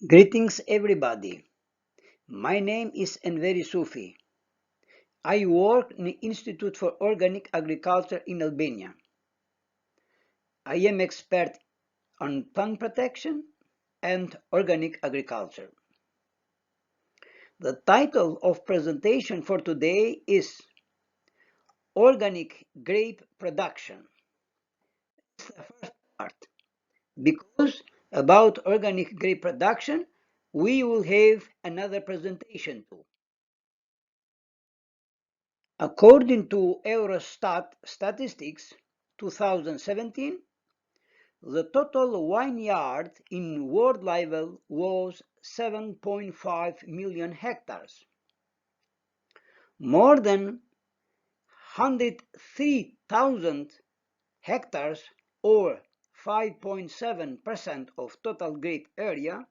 Greetings everybody. My name is Enveri Sufi. I work in the Institute for Organic Agriculture in Albania. I am expert on plant protection and organic agriculture. The title of presentation for today is Organic Grape Production. It's the first part because about organic grape production we will have another presentation too. According to Eurostat statistics 2017, the total vineyard in world level was 7.5 million hectares. More than 103,000 hectares, or 5.7% of total grape area,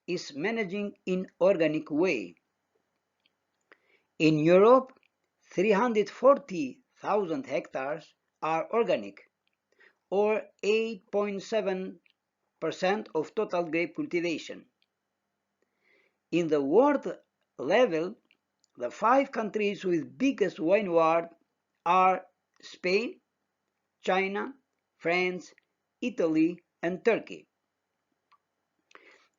is managing in organic way. In Europe, 340,000 hectares are organic, or 8.7% of total grape cultivation. In the world level, the 5 countries with biggest vineyard are Spain, China, France, Italy, and Turkey.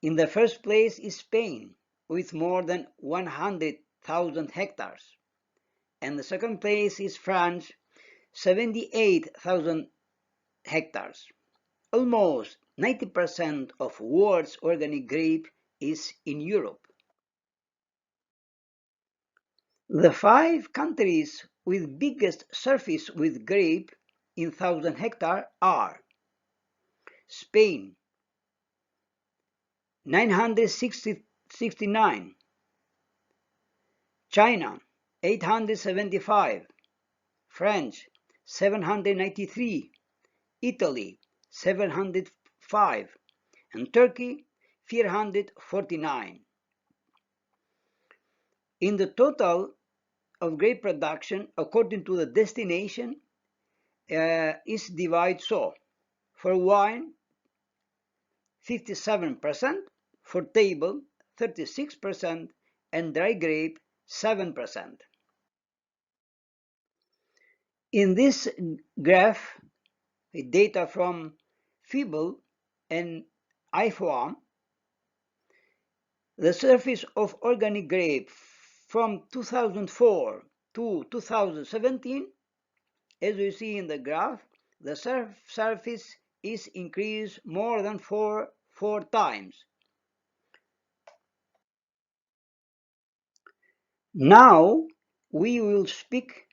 In the first place is Spain, with more than 100,000 hectares, and the second place is France, 78,000 hectares. Almost 90% of world's organic grape is in Europe. The 5 countries with biggest surface with grape in 1,000 hectares are Spain 969, China 875, France 793, Italy 705, and Turkey 449. In the total of grape production, according to the destination, is divided so: for wine 57%, for table 36%, and dry grape 7%. In this graph, with data from FIBL and IFOAM, the surface of organic grape from 2004 to 2017, as you see in the graph, the surface is increased more than four times. Now we will speak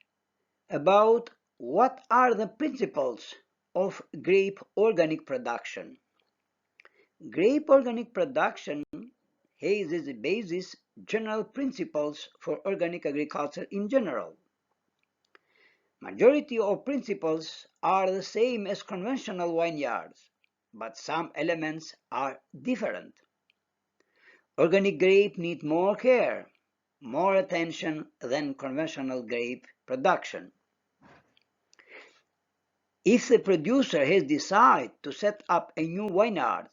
about what are the principles of grape organic production. Grape organic production has as a basis general principles for organic agriculture in general. Majority of principles are the same as conventional vineyards, but some elements are different. Organic grape need more care, more attention than conventional grape production. If the producer has decided to set up a new vineyard,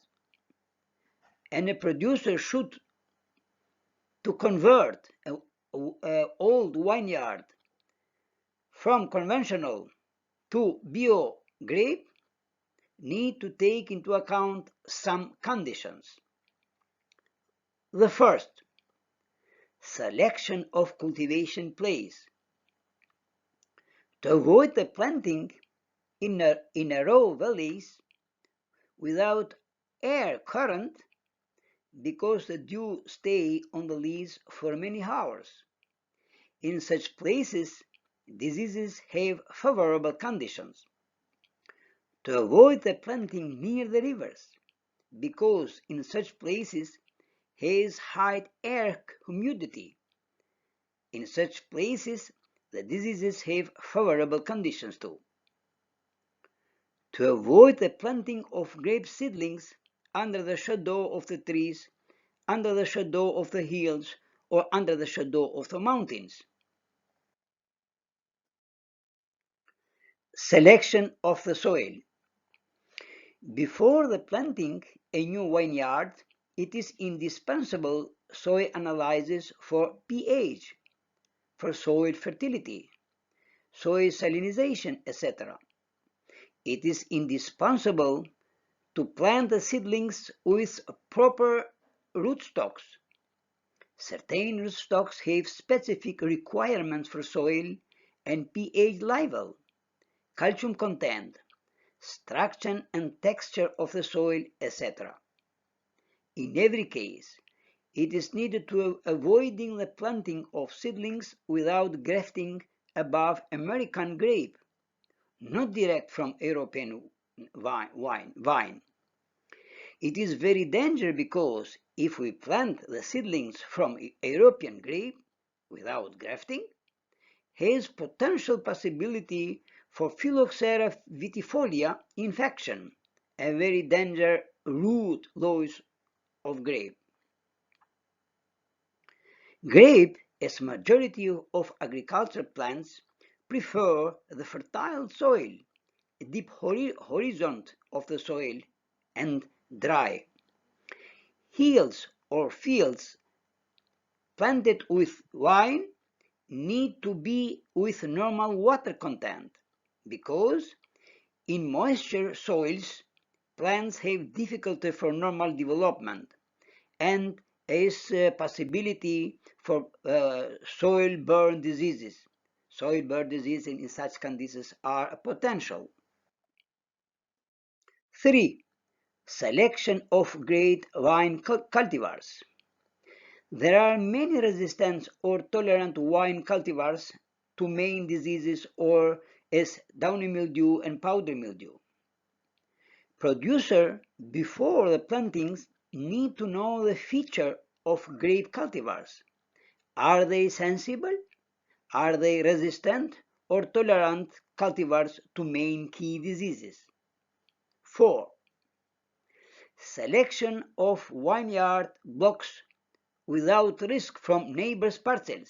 and a producer should to convert an old vineyard from conventional to bio grape, need to take into account some conditions. The first, selection of cultivation place. To avoid the planting in narrow valleys without air current, because the dew stay on the leaves for many hours. In such places, diseases have favorable conditions. To avoid the planting near the rivers, because in such places has high air humidity. In such places, the diseases have favorable conditions too. To avoid the planting of grape seedlings under the shadow of the trees, under the shadow of the hills, or under the shadow of the mountains. Selection of the soil. Before the planting a new vineyard, It is indispensable soil analysis for pH, for soil fertility, soil salinization, etc. It is indispensable to plant the seedlings with proper rootstocks. Certain rootstocks have specific requirements for soil and pH level, calcium content, structure and texture of the soil, etc. In every case, it is needed to avoiding the planting of seedlings without grafting above American grape, not direct from European vine. It is very dangerous because if we plant the seedlings from European grape without grafting, has potential possibility for Phylloxera vitifolia infection, a very dangerous root loss of grape. Grape, as majority of agricultural plants, prefer the fertile soil, a deep horizon of the soil, and dry. Hills or fields planted with vine need to be with normal water content because in moisture soils plants have difficulty for normal development and is a possibility for soil-borne diseases. Soil-borne diseases in such conditions are a potential. 3. Selection of great vine cultivars. There are many resistant or tolerant wine cultivars to main diseases or as downy mildew and powdery mildew. Producers before the plantings need to know the feature of grape cultivars. Are they sensible? Are they resistant or tolerant cultivars to main key diseases? 4. Selection of vineyard blocks without risk from neighbors' parcels.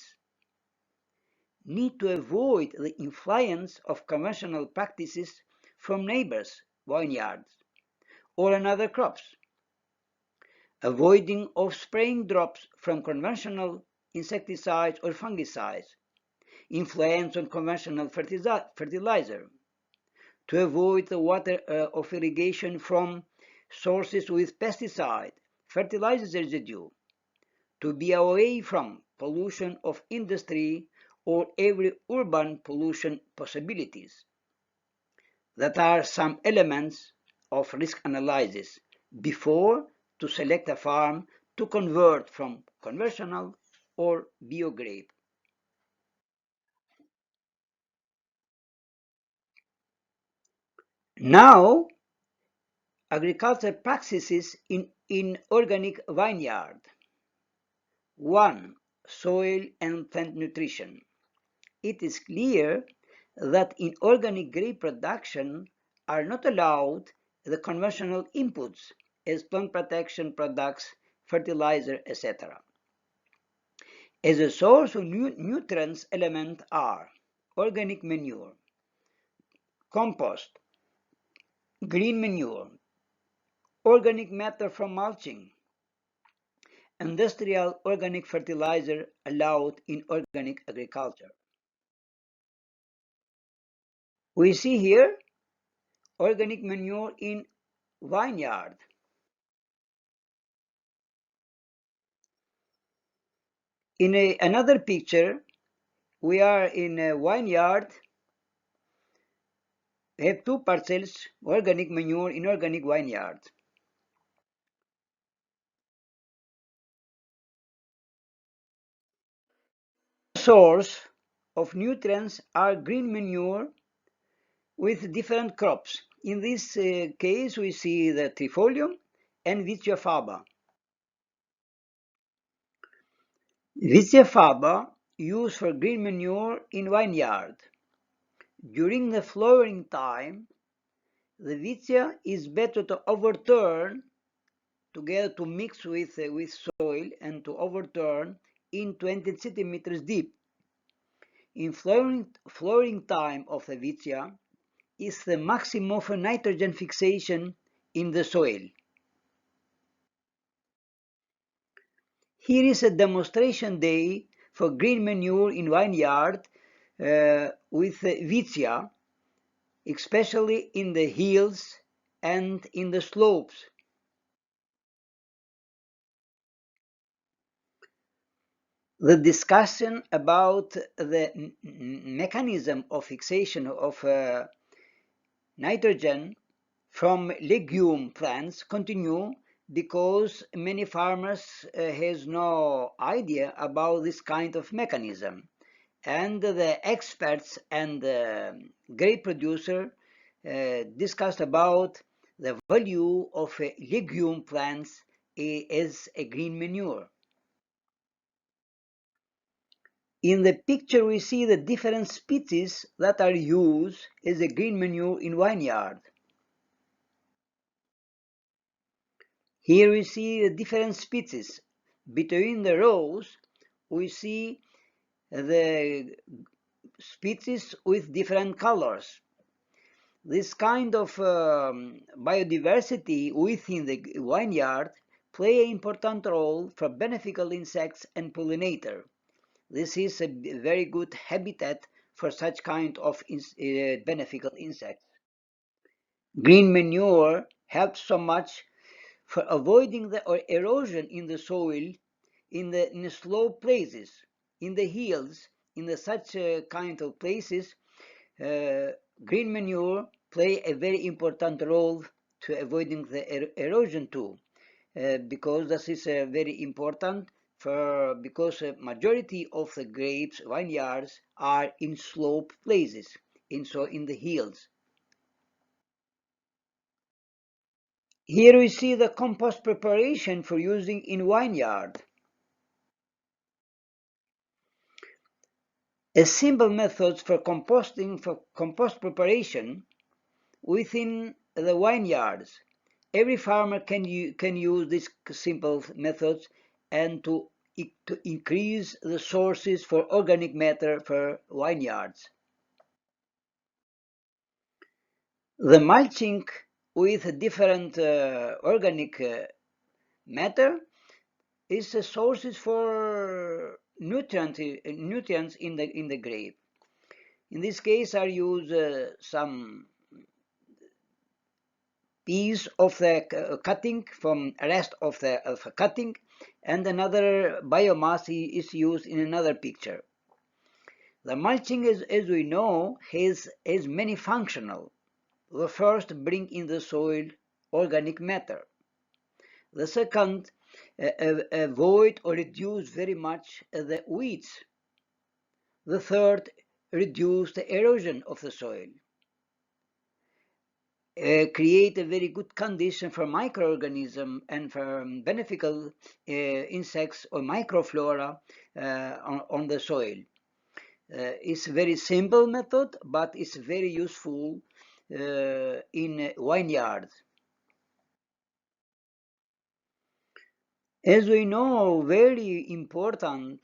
Need to avoid the influence of conventional practices from neighbors' vineyards or another crops. Avoiding of spraying drops from conventional insecticides or fungicides. Influence on conventional fertilizer. To avoid the water of irrigation from sources with pesticide, fertilizer residue. To be away from pollution of industry or every urban pollution possibilities. That are some elements of risk analysis before to select a farm to convert from conventional or biogrape. Now, agricultural practices in organic vineyard. 1. Soil and plant nutrition. It is clear that in organic grape production are not allowed the conventional inputs as plant protection products, fertilizer, etc. As a source of nutrients element are organic manure, compost, green manure, organic matter from mulching, industrial organic fertilizer allowed in organic agriculture. We see here organic manure in vineyard. In another picture, we are in a vineyard. We have two parcels, organic manure in organic vineyard. Source of nutrients are green manure with different crops. In this case, we see the trifolium and Vicia faba. Vicia faba used for green manure in vineyard. During the flowering time, the Vicia is better to overturn together to mix with soil and to overturn in 20 centimeters deep. In flowering time of the Vicia is the maximum of nitrogen fixation in the soil. Here is a demonstration day for green manure in vineyard with vicia, especially in the hills and in the slopes. The discussion about the mechanism of fixation of nitrogen from legume plants continue because many farmers has no idea about this kind of mechanism, and the experts and the grape producer discussed about the value of legume plants as a green manure. In the picture we see the different species that are used as a green manure in vineyard. Here we see the different species. Between the rows we see the species with different colors. This kind of biodiversity within the vineyard play an important role for beneficial insects and pollinator. This is a very good habitat for such kind of beneficial insects. Green manure helps so much for avoiding the erosion in the soil in the slow places, in the hills, in the such kind of places. uh, Green manure play a very important role to avoiding the erosion too, because this is very important for because a majority of the grapes vineyards are in slope places, in the hills. Here we see the compost preparation for using in vineyard. A simple method for compost preparation within the vineyards. Every farmer can use these simple methods and to increase the sources for organic matter for vineyards. The mulching with different organic matter is a sources for nutrients in the grape. In this case, I use some piece of the cutting from rest of the cutting, and another biomass is used in another picture. The mulching, as we know, has many functional. The first, bring in the soil organic matter. The second, avoid or reduce very much the weeds. The third, reduce the erosion of the soil. Create a very good condition for microorganism and for beneficial insects or microflora on the soil. It's a very simple method, but it's very useful in vineyards. As we know, very important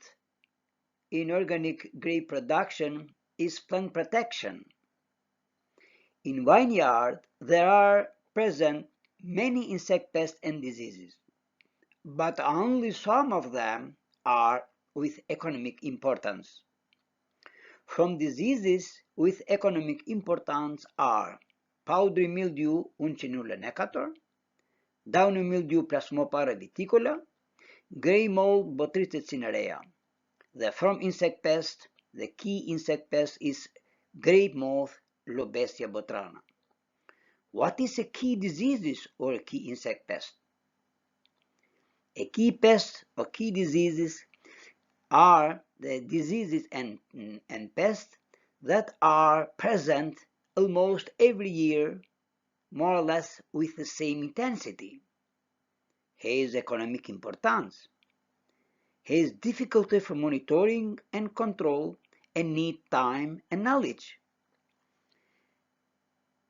in organic grape production is plant protection. In vineyard, there are present many insect pests and diseases, but only some of them are with economic importance. From diseases with economic importance are powdery mildew Uncinula necator, downy mildew Plasmopara viticola, gray mold Botrytis cinerea. From insect pest, the key insect pest is grape moth Lobesia botrana. What is a key diseases or a key insect pest? A key pest or key diseases are the diseases and pests that are present almost every year, more or less with the same intensity. Has economic importance. Has difficulty for monitoring and control and need time and knowledge.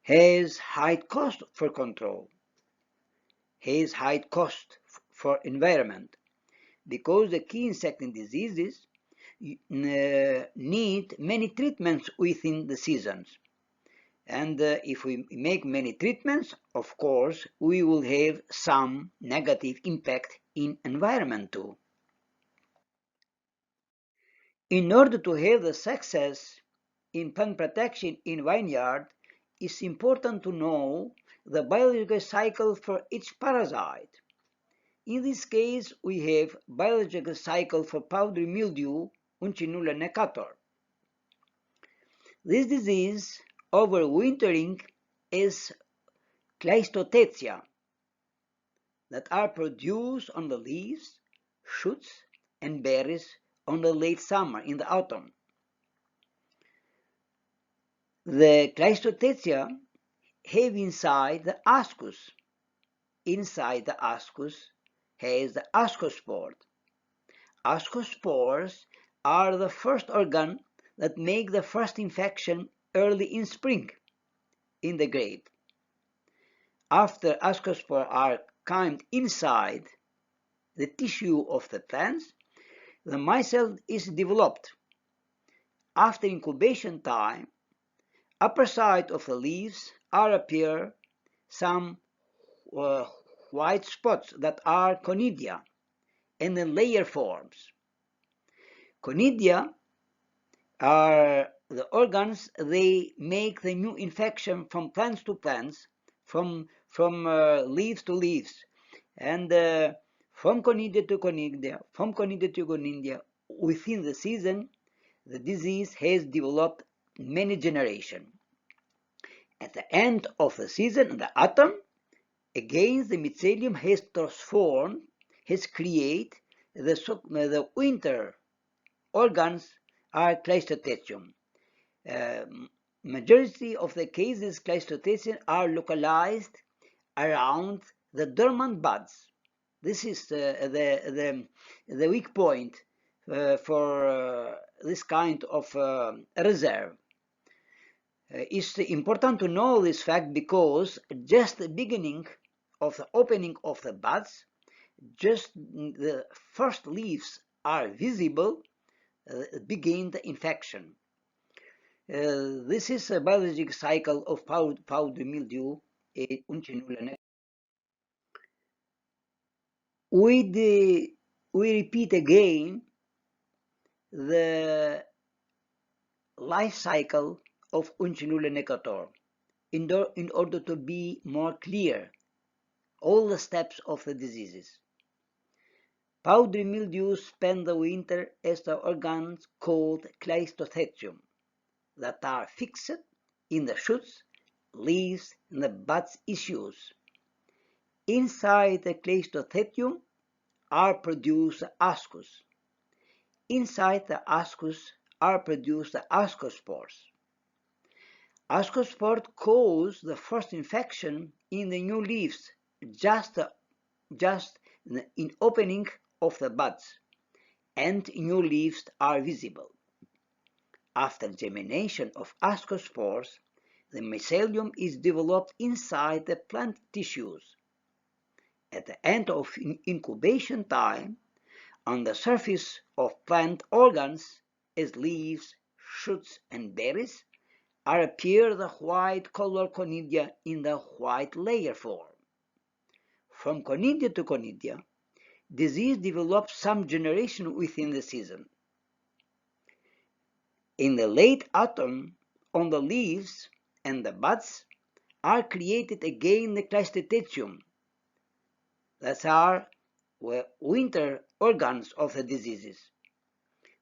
Has high cost for control. Has high cost for environment, because the key insect diseases need many treatments within the seasons. And if we make many treatments, of course, we will have some negative impact in environment too. In order to have the success in plant protection in vineyard, it's important to know the biological cycle for each parasite. In this case, we have biological cycle for powdery mildew, Uncinulla necator. This disease overwintering is Cleistothecia that are produced on the leaves, shoots, and berries on the late summer in the autumn. The Cleistothecia have inside the ascus. Inside the ascus has the ascospore. Ascospores are the first organ that make the first infection early in spring in the grape. After ascospores are climbed inside the tissue of the plants, the micelle is developed. After incubation time, upper side of the leaves are appear some white spots that are conidia and the layer forms. Conidia are the organs they make the new infection from plants to plants, from leaves to leaves, and from conidia to conidia, from conidia to conidia. Within the season, the disease has developed many generations. At the end of the season, in the autumn, again the mycelium has transformed, has created the winter organs are Cleistothecium. Uh, Majority of the cases Cleistothecium are localized around the dormant buds. This is the weak point for this kind of reserve. It's important to know this fact because just the beginning of the opening of the buds, just the first leaves are visible, begin the infection. This is a biological cycle of powdery mildew in Uncinulla. We repeat again the life cycle of Uncinulla necator in order to be more clear all the steps of the diseases. Powdery mildew spend the winter as the organs called Cleistothecium that are fixed in the shoots, leaves, and the buds issues. Inside the Cleistothecium are produced the ascus. Inside the ascus are produced the ascospores. Ascospores cause the first infection in the new leaves, just in opening of the buds, and new leaves are visible. After germination of ascospores, the mycelium is developed inside the plant tissues. At the end of incubation time, on the surface of plant organs, as leaves, shoots, and berries, appear the white color conidia in the white layer form. From conidia to conidia, disease develops some generation within the season. In the late autumn, on the leaves and the buds are created again the Cleistothecium, that are winter organs of the diseases.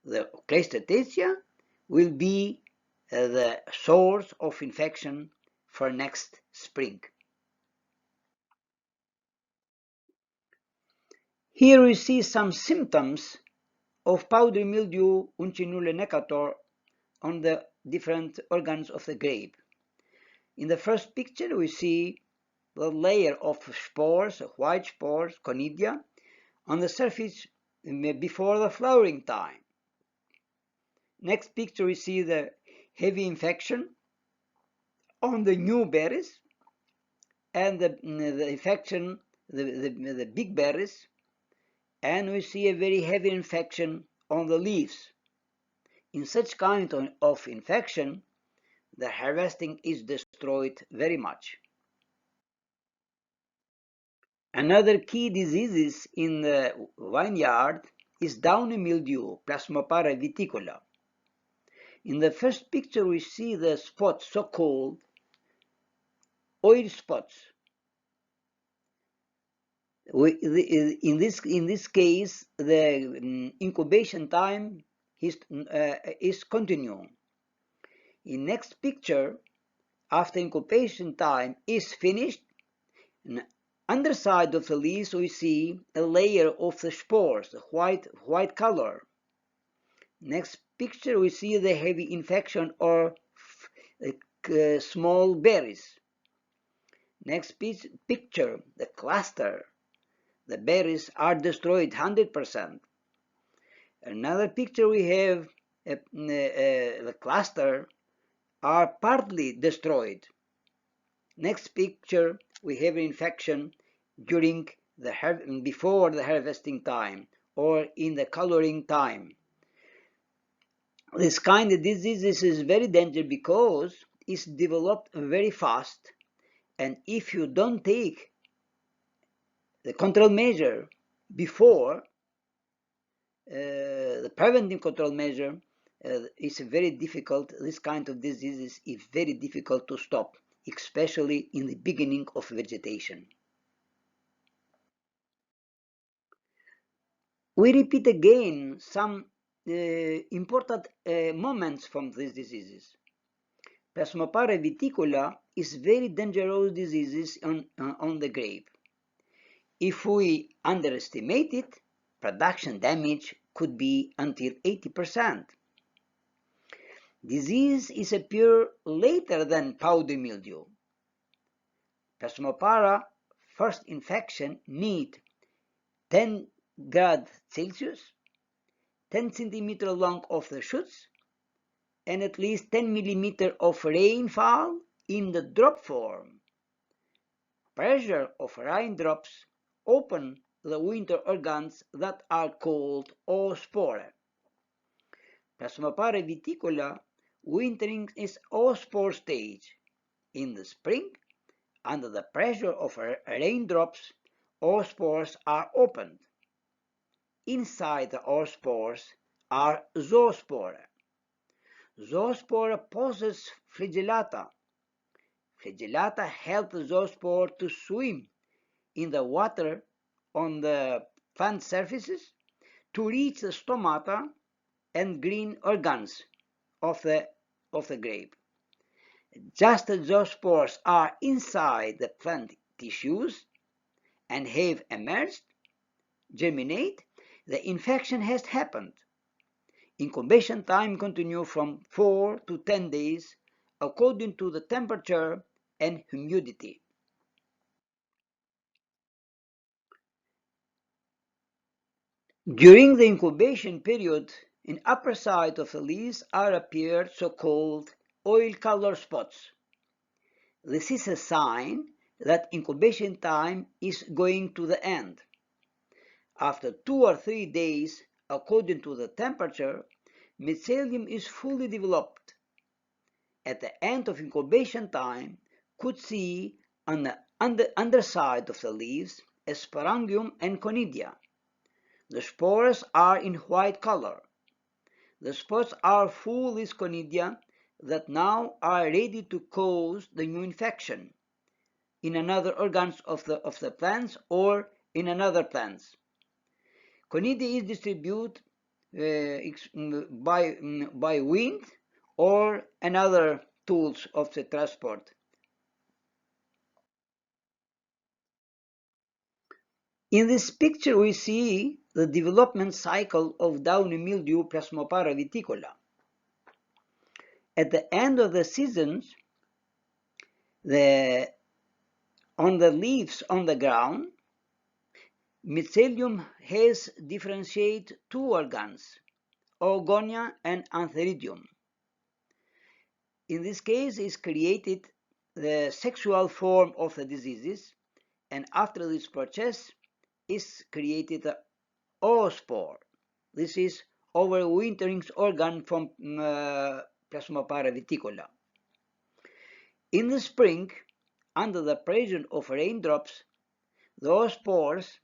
The Cleistothecia will be the source of infection for next spring. Here we see some symptoms of powdery mildew Uncinulla necator on the different organs of the grape. In the first picture we see the layer of spores, white spores, conidia, on the surface before the flowering time. Next picture we see the heavy infection on the new berries and the infection, the big berries, and we see a very heavy infection on the leaves. In such kind of infection, the harvesting is destroyed very much. Another key diseases in the vineyard is downy mildew, Plasmopara viticola. In the first picture, we see the spots, so-called oil spots. In this case, the incubation time is continuum. In next picture, after incubation time is finished, on underside of the leaves we see a layer of the spores, the white color. Next picture we see the heavy infection or small berries. Next picture, the cluster. The berries are destroyed 100%. Another picture we have the cluster are partly destroyed. Next picture we have infection during before the harvesting time or in the coloring time. This kind of disease is very dangerous because it's developed very fast, and if you don't take the control measure before, the preventive control measure, is very difficult. This kind of diseases is very difficult to stop, especially in the beginning of vegetation. We repeat again some important moments from these diseases. Plasmopara viticola is very dangerous disease on the grape. If we underestimate it, production damage could be until 80%. Disease is appear later than powdery mildew. Plasmopara first infection need 10 grade Celsius, 10 centimeter long of the shoots, and at least 10 millimeter of rainfall in the drop form. Pressure of raindrops open the winter organs that are called oospore. Plasmopara viticola wintering is oospore stage. In the spring, under the pressure of raindrops, oospores are opened. Inside the oospores are zoospore. Zoospore possess flagellata. Flagellata help the zoospore to swim in the water on the plant surfaces to reach the stomata and green organs of the grape. Just as those spores are inside the plant tissues and have emerged, germinate, the infection has happened. Incubation time continues from 4 to 10 days according to the temperature and humidity. During the incubation period, in upper side of the leaves are appeared so-called oil color spots. This is a sign that incubation time is going to the end. After 2 or 3 days, according to the temperature, mycelium is fully developed. At the end of incubation time, could see on the underside of the leaves a sporangium and conidia. The spores are in white color. The spots are full with conidia that now are ready to cause the new infection in another organs of the plants or in another plants. Conidia is distributed by wind or another tools of the transport. In this picture we see the development cycle of downy mildew Plasmopara viticola. At the end of the seasons, on the leaves on the ground, mycelium has differentiated two organs, oogonia and antheridium. In this case is created the sexual form of the diseases, and after this process is created the oospore. This is overwintering organ from Plasmopara viticola. In the spring, under the pressure of raindrops, those spores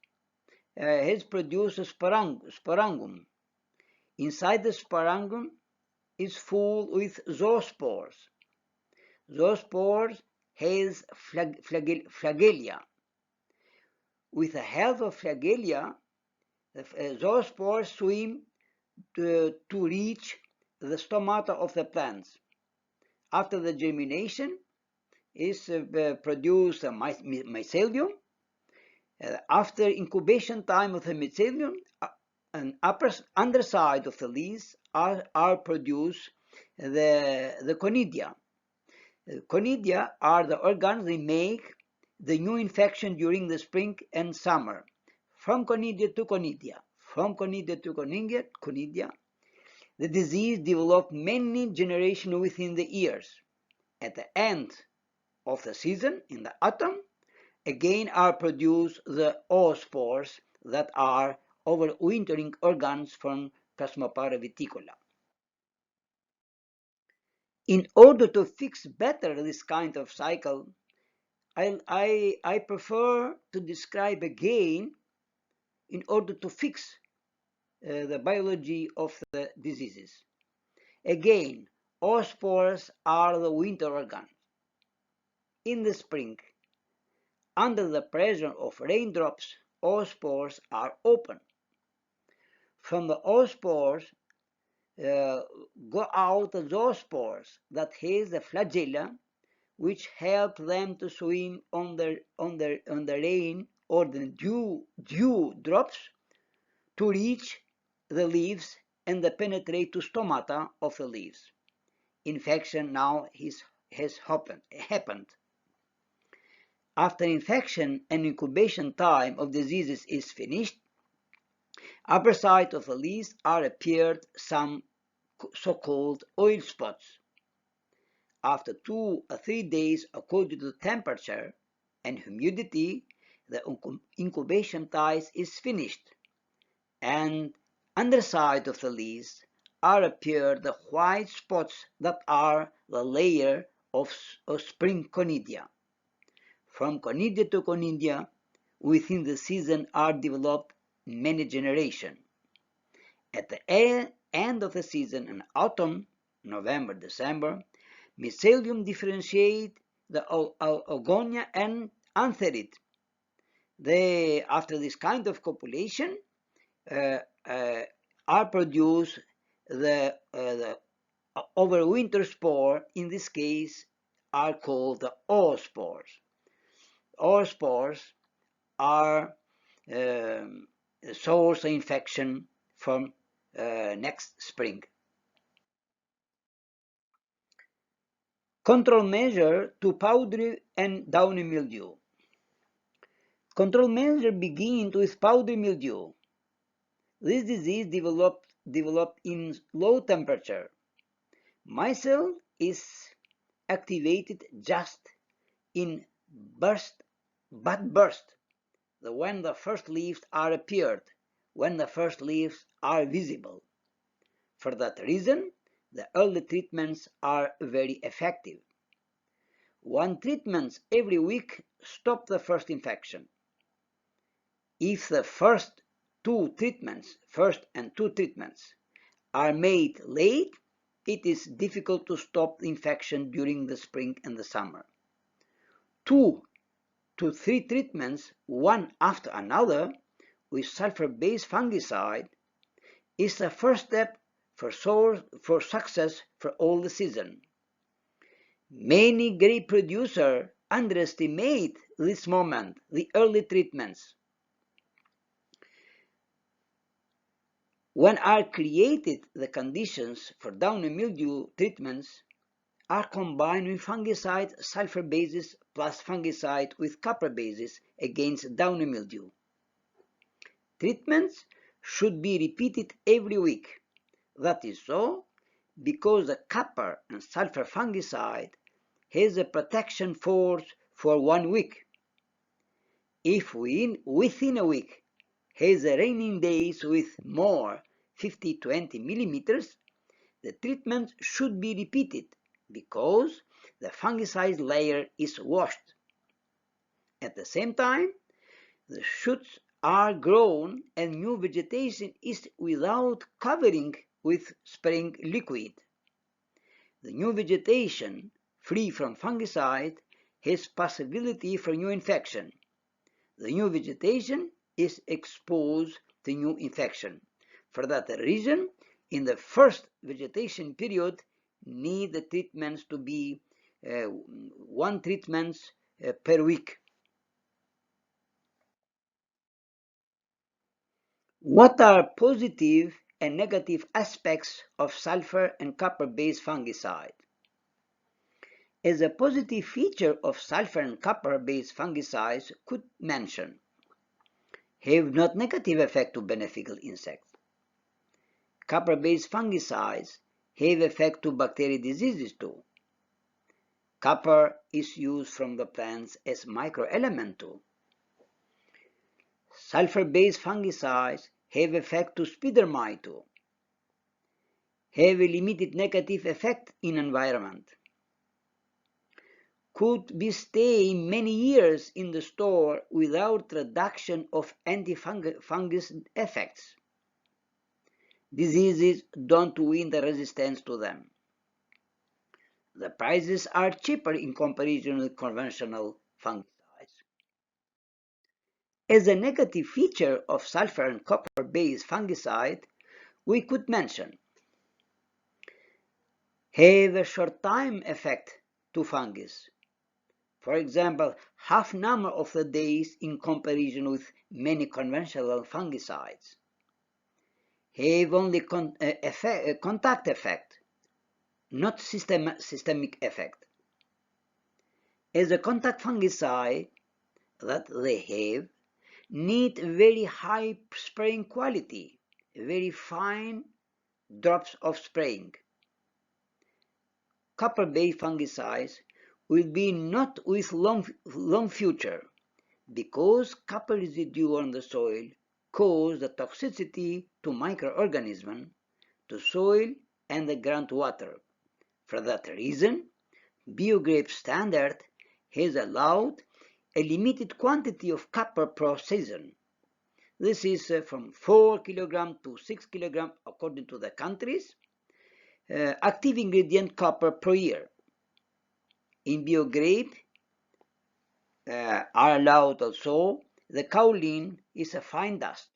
has produced a sporangum. Inside the sporangum is full with zoospores. Zoospores has flagella. With the help of flagella, the zoospores swim to reach the stomata of the plants. After the germination is produced mycelium. After incubation time of the mycelium, an underside of the leaves are produced the conidia. Conidia are the organs that make the new infection during the spring and summer. From conidia to conidia, from conidia to conidia, the disease developed many generations within the years. At the end of the season, in the autumn, again are produced the oospores that are overwintering organs from Plasmopara viticola. In order to fix better this kind of cycle, I prefer to describe again in order to fix the biology of the diseases. Again, oospores are the winter organs. In the spring, under the pressure of raindrops, oospores are open. From the oospores go out the zoospores that has the flagella, which help them to swim on the rain or the dew drops to reach the leaves and penetrate to stomata of the leaves. Infection now has happened. After infection and incubation time of diseases is finished, upper side of the leaves are appeared some so-called oil spots. After 2 or 3 days, according to the temperature and humidity, the incubation time is finished, and underside of the leaves are appeared the white spots that are the layer of spring conidia. From conidia to conidia, within the season are developed many generations. At the end of the season in autumn, November, December, mycelium differentiate the ogonia and antherid. After this kind of copulation, are produced the overwinter spore. In this case, are called the oospores. Oospores are source of infection from next spring. Control measure to powdery and downy mildew. Control measure begin with powdery mildew. This disease developed in low temperature. Mycel is activated just in burst, when the first leaves are appeared, when the first leaves are visible. For that reason, the early treatments are very effective. One treatment every week stops the first infection. If the first and two treatments are made late, it is difficult to stop the infection during the spring and the summer. 2 to 3 treatments, one after another, with sulfur-based fungicide is the first step for success for all the season. Many grape producers underestimate this moment, the early treatments. When are created the conditions for downy mildew treatments are combined with fungicide sulfur bases plus fungicide with copper bases against downy mildew. Treatments should be repeated every week. That is so because the copper and sulfur fungicide has a protection force for 1 week. If within a week has a raining days with more 50-20 millimeters, the treatment should be repeated because the fungicide layer is washed. At the same time, the shoots are grown and new vegetation is without covering with spraying liquid. The new vegetation, free from fungicide, has possibility for new infection. The new vegetation is exposed to new infection. For that reason, in the first vegetation period, need the treatments to be one treatment per week. What are positive and negative aspects of sulfur and copper-based fungicide? As a positive feature of sulfur and copper-based fungicides could mention have not negative effect to beneficial insects. Copper-based fungicides have effect to bacterial diseases too. Copper is used from the plants as microelement too. Sulfur-based fungicides have effect to spider mite too. Have a limited negative effect in environment. Could be stay many years in the store without reduction of anti-fungus effects. Diseases don't win the resistance to them. The prices are cheaper in comparison with conventional fungicides. As a negative feature of sulfur and copper-based fungicide, we could mention have a short-time effect to fungus. For example, half number of the days in comparison with many conventional fungicides. Have only contact effect, not systemic effect. As a contact fungicide that they have, need very high spraying quality, very fine drops of spraying. Copper-based fungicides will be not with long future because copper residue on the soil cause the toxicity to microorganisms, to soil and the groundwater. For that reason, BioGrape standard has allowed a limited quantity of copper per season. This is from 4 kg to 6 kg according to the countries. Active ingredient copper per year. In BioGrape are allowed also the kaolin is a fine dust.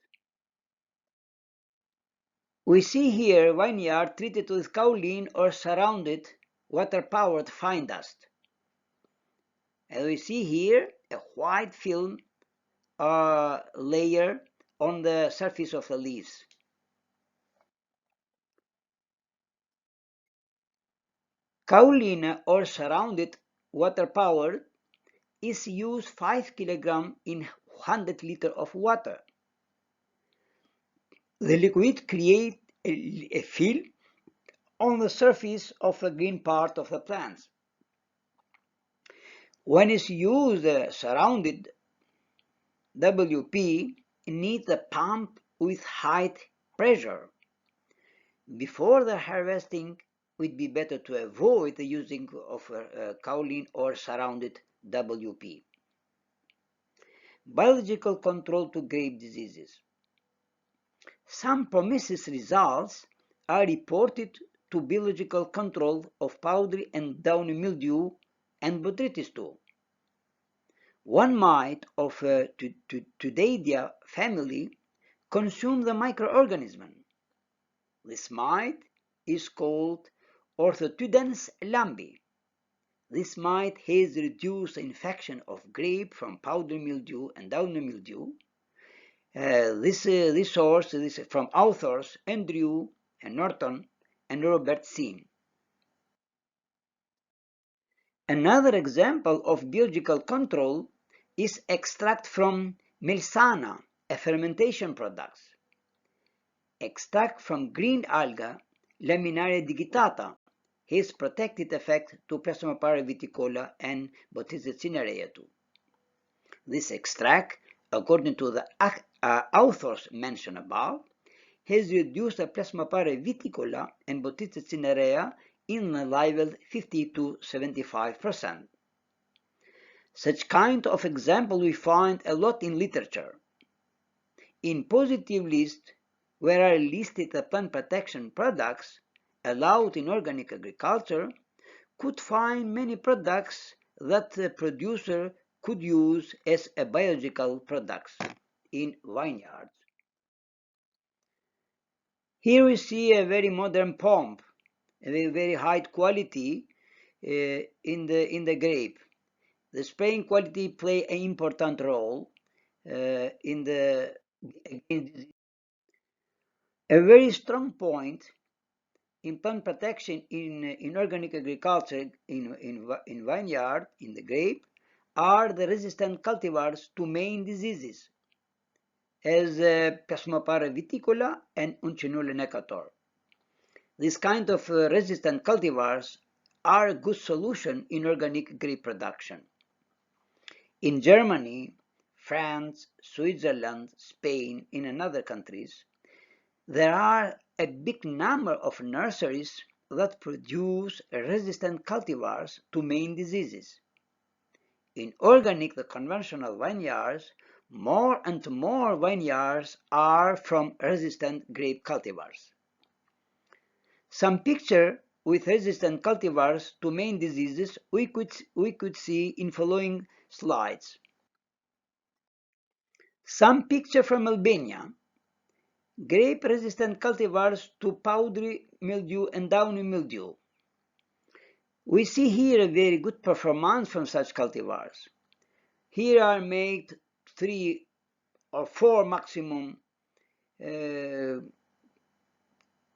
We see here vineyard treated with kaolin or surrounded water-powered fine dust. And we see here a white film layer on the surface of the leaves. Kaolin or surrounded water-powered is used 5 kg in 100 liters of water. The liquid creates a film on the surface of the green part of the plants. When it's used surrounded WP needs a pump with high pressure. Before the harvesting, it would be better to avoid the using of kaolin or surrounded WP. Biological control to grape diseases. Some promising results are reported to biological control of powdery and downy mildew and botrytis too. One mite of Tudadia family consumes the microorganism. This mite is called Orthotudens lambi. This mite has reduced the infection of grape from powdery mildew and downy mildew. This source is from authors Andrew and Norton and Robert Seam. Another example of biological control is extract from Melsana, a fermentation product. Extract from green alga, Laminaria digitata, has protective effect to Plasmopara viticola and Botrytis cinerea too. This extract, according to the authors mentioned above, has reduced the Plasmopara viticola and Botrytis cinerea in a level 50 to 75%. Such kind of example we find a lot in literature. In positive list, where are listed the plant protection products allowed in organic agriculture, could find many products that the producer could use as a biological products in vineyards. Here we see a very modern pump, a very high quality in the grape. The spraying quality play an important role in the against disease. A very strong point in plant protection in organic agriculture in vineyard in the grape are the resistant cultivars to main diseases as Plasmopara viticola and Uncinula necator. This kind of resistant cultivars are a good solution in organic grape production. In Germany, France, Switzerland, Spain, and other countries, there are a big number of nurseries that produce resistant cultivars to main diseases. In organic, the conventional vineyards, more and more vineyards are from resistant grape cultivars. Some picture with resistant cultivars to main diseases we could see in following slides. Some picture from Albania. Grape-resistant cultivars to powdery mildew and downy mildew. We see here a very good performance from such cultivars. Here are made 3 or 4 maximum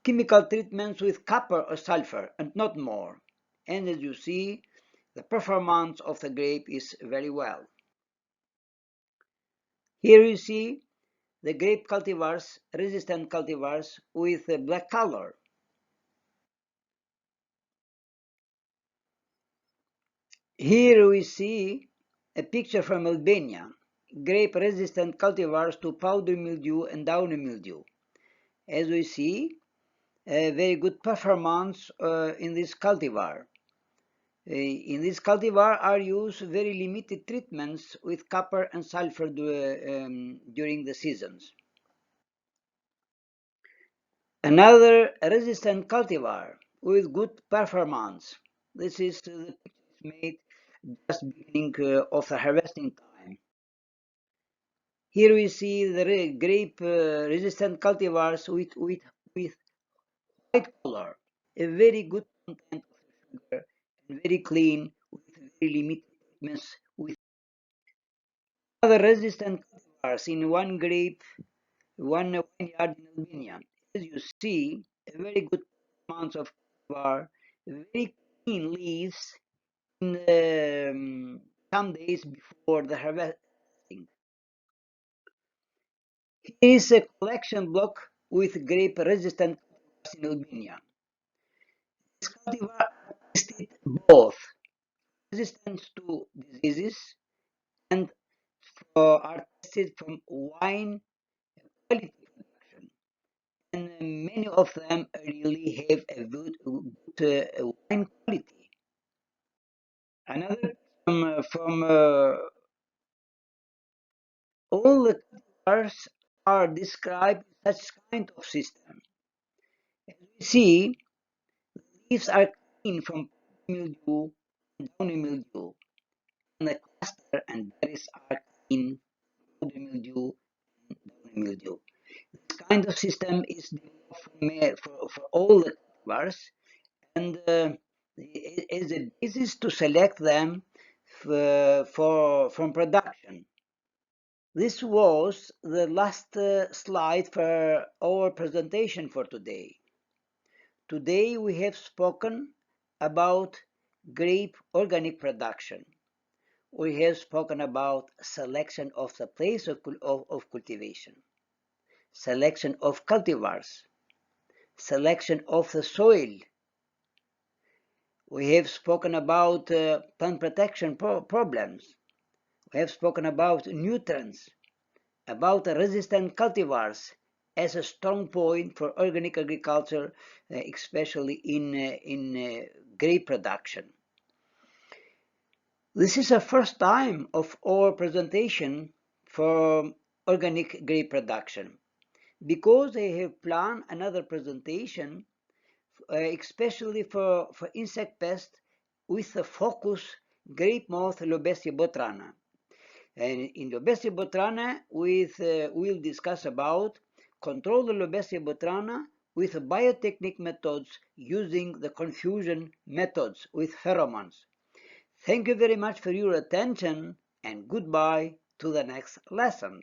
chemical treatments with copper or sulfur and not more. And as you see, the performance of the grape is very well. Here you see the grape cultivars, resistant cultivars with a black color. Here we see a picture from Albania, grape-resistant cultivars to powdery mildew and downy mildew. As we see, a very good performance in this cultivar. In this cultivar are used very limited treatments with copper and sulfur during the seasons. Another resistant cultivar with good performance. This is the picture made just beginning of the harvesting time. Here we see the grape resistant cultivars with white color, a very good content of sugar and very clean with very limited treatments with other resistant cultivars in one grape, one vineyard in Albania. As you see, a very good amount of cultivar, very clean leaves in some days before the harvesting. Here is a collection block with grape-resistant cultivars in Albania. These cultivars are tested both resistance to diseases and are tested from wine quality production. And many of them really have a good wine quality. Another from all the cultivars are described in such kind of system. As we see, leaves are clean from mildew and downy mildew, and the cluster and berries are clean from powdery mildew and downy mildew. This kind of system is developed for all the cultivars and is a basis to select them from production. This was the last slide for our presentation for today. Today we have spoken about grape organic production. We have spoken about selection of the place of cultivation, selection of cultivars, selection of the soil. We have spoken about plant protection problems. We have spoken about nutrients, about resistant cultivars as a strong point for organic agriculture, especially in grape production. This is the first time of our presentation for organic grape production. Because I have planned another presentation, especially for insect pests with the focus grape moth Lobesia botrana. And in Lobesia botrana, we'll discuss about control the Lobesia botrana with biotechnic methods using the confusion methods with pheromones. Thank you very much for your attention and goodbye to the next lessons.